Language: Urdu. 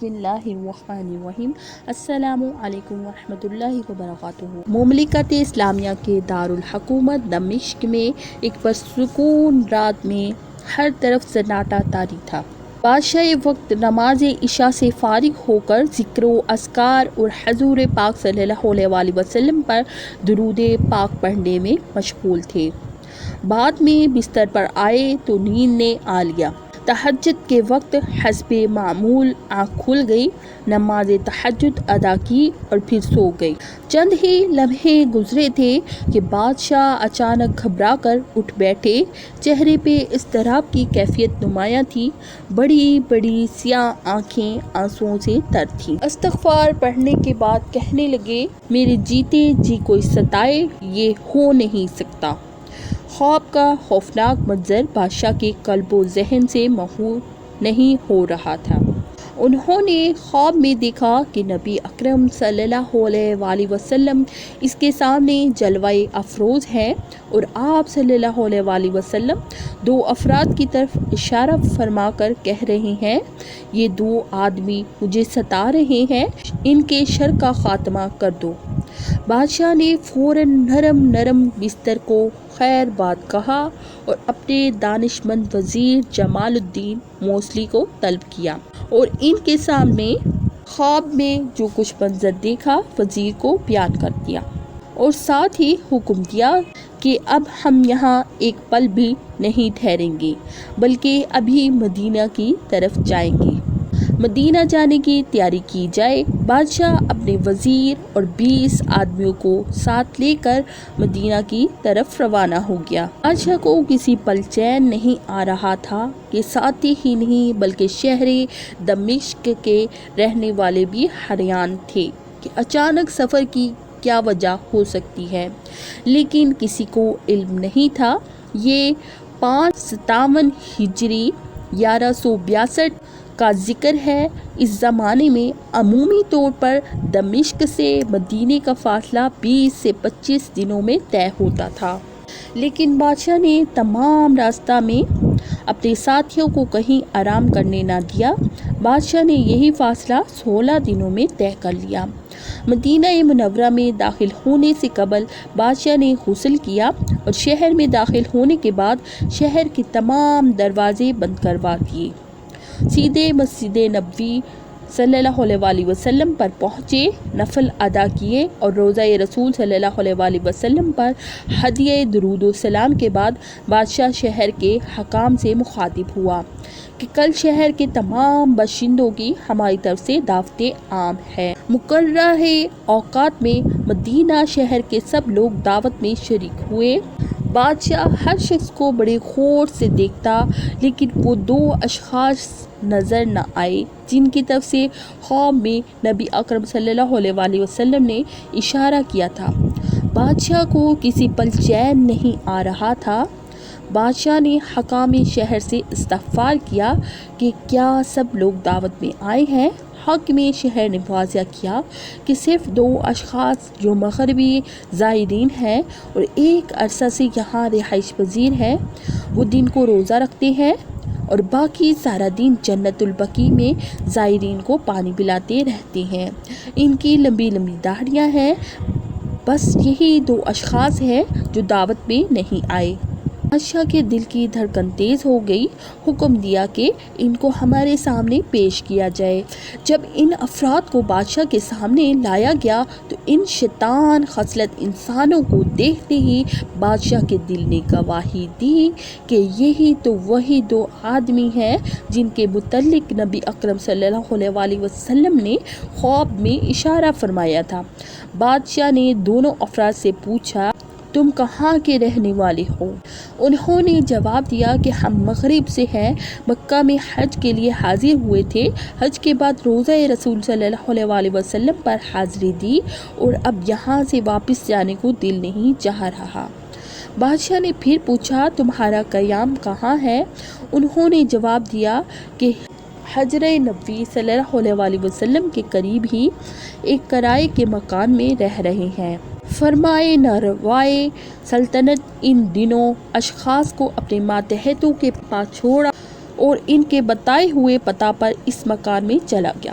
بسم اللہ الرحمن الرحیم۔ السلام علیکم ورحمۃ اللہ وبرکاتہ۔ مملکت اسلامیہ کے دارالحکومت دمشق میں ایک پرسکون رات میں ہر طرف سناٹا طاری تھا۔ بادشاہ وقت نماز عشاء سے فارغ ہو کر ذکر و اذکار اور حضور پاک صلی اللہ علیہ وسلم پر درود پاک پڑھنے میں مشغول تھے۔ بعد میں بستر پر آئے تو نیند نے آ لیا۔ تہجد کے وقت حسب معمول آنکھ کھل گئی، نماز تہجد ادا کی اور پھر سو گئی۔ چند ہی لمحے گزرے تھے کہ بادشاہ اچانک گھبرا کر اٹھ بیٹھے۔ چہرے پہ اضطراب کی کیفیت نمایاں تھی، بڑی بڑی سیاہ آنکھیں آنسوؤں سے تر تھیں۔ استغفار پڑھنے کے بعد کہنے لگے، میرے جیتے جی کوئی ستائے یہ ہو نہیں سکتا۔ خواب کا خوفناک منظر بادشاہ کے قلب و ذہن سے محو نہیں ہو رہا تھا۔ انہوں نے خواب میں دیکھا کہ نبی اکرم صلی اللہ علیہ وسلم اس کے سامنے جلوہ افروز ہیں اور آپ صلی اللہ علیہ وسلم دو افراد کی طرف اشارہ فرما کر کہہ رہے ہیں، یہ دو آدمی مجھے ستا رہے ہیں، ان کے شر کا خاتمہ کر دو۔ بادشاہ نے فوراً نرم بستر کو خیر بات کہا اور اپنے دانشمند وزیر جمال الدین موصلی کو طلب کیا اور ان کے سامنے خواب میں جو کچھ منظر دیکھا وزیر کو بیان کر دیا اور ساتھ ہی حکم دیا کہ اب ہم یہاں ایک پل بھی نہیں ٹھہریں گے بلکہ ابھی مدینہ کی طرف جائیں گے۔ مدینہ جانے کی تیاری کی جائے۔ بادشاہ اپنے وزیر اور 20 آدمیوں کو ساتھ لے کر مدینہ کی طرف روانہ ہو گیا۔ بادشاہ کو کسی پل چین نہیں آ رہا تھا کہ ساتھی ہی نہیں بلکہ شہر دمشق کے رہنے والے بھی حیران تھے کہ اچانک سفر کی کیا وجہ ہو سکتی ہے، لیکن کسی کو علم نہیں تھا۔ یہ 557 ہجری 1162 کا ذکر ہے۔ اس زمانے میں عمومی طور پر دمشق سے مدینے کا فاصلہ 20 سے 25 دنوں میں طے ہوتا تھا، لیکن بادشاہ نے تمام راستہ میں اپنے ساتھیوں کو کہیں آرام کرنے نہ دیا۔ بادشاہ نے یہی فاصلہ 16 دنوں میں طے کر لیا۔ مدینہ منورہ میں داخل ہونے سے قبل بادشاہ نے غسل کیا اور شہر میں داخل ہونے کے بعد شہر کے تمام دروازے بند کروا دیے۔ سیدھے مسجد نبوی صلی اللہ علیہ وسلم پر پہنچے، نفل ادا کیے اور روضہ رسول صلی اللہ علیہ وسلم پر ہدیہ درود و سلام کے بعد بادشاہ شہر کے حکام سے مخاطب ہوا کہ کل شہر کے تمام باشندوں کی ہماری طرف سے دعوت عام ہے۔ مقررہ اوقات میں مدینہ شہر کے سب لوگ دعوت میں شریک ہوئے۔ بادشاہ ہر شخص کو بڑے غور سے دیکھتا، لیکن وہ دو اشخاص نظر نہ آئے جن کی طرف سے خواب میں نبی اکرم صلی اللہ علیہ وسلم نے اشارہ کیا تھا۔ بادشاہ کو کسی پل چین نہیں آ رہا تھا۔ بادشاہ نے حکام شہر سے استفسار کیا کہ کیا سب لوگ دعوت میں آئے ہیں؟ حاکم شہر نے واضح کیا کہ صرف 2 اشخاص جو مغربی زائرین ہیں اور ایک عرصہ سے یہاں رہائش پذیر ہیں، وہ دن کو روزہ رکھتے ہیں اور باقی سارا دن جنت البقیع میں زائرین کو پانی پلاتے رہتے ہیں۔ ان کی لمبی لمبی داڑھیاں ہیں۔ بس یہی 2 اشخاص ہیں جو دعوت میں نہیں آئے۔ بادشاہ کے دل کی دھڑکن تیز ہو گئی۔ حکم دیا کہ ان کو ہمارے سامنے پیش کیا جائے۔ جب ان افراد کو بادشاہ کے سامنے لایا گیا تو ان شیطان خصلت انسانوں کو دیکھتے ہی بادشاہ کے دل نے گواہی دی کہ یہی تو وہی 2 آدمی ہیں جن کے متعلق نبی اکرم صلی اللہ علیہ وسلم نے خواب میں اشارہ فرمایا تھا۔ بادشاہ نے دونوں افراد سے پوچھا، تم کہاں کے رہنے والے ہو؟ انہوں نے جواب دیا کہ ہم مغرب سے ہیں، مکہ میں حج کے لیے حاضر ہوئے تھے، حج کے بعد روضہ رسول صلی اللہ علیہ وسلم پر حاضری دی اور اب یہاں سے واپس جانے کو دل نہیں چاہ رہا۔ بادشاہ نے پھر پوچھا، تمہارا قیام کہاں ہے؟ انہوں نے جواب دیا کہ حجر نبوی صلی اللہ علیہ وسلم کے قریب ہی ایک کرائے کے مکان میں رہ رہے ہیں۔ فرمائے نروائے سلطنت ان دونوں اشخاص کو اپنے ماتحتوں کے پاس چھوڑا اور ان کے بتائے ہوئے پتہ پر اس مکان میں چلا گیا۔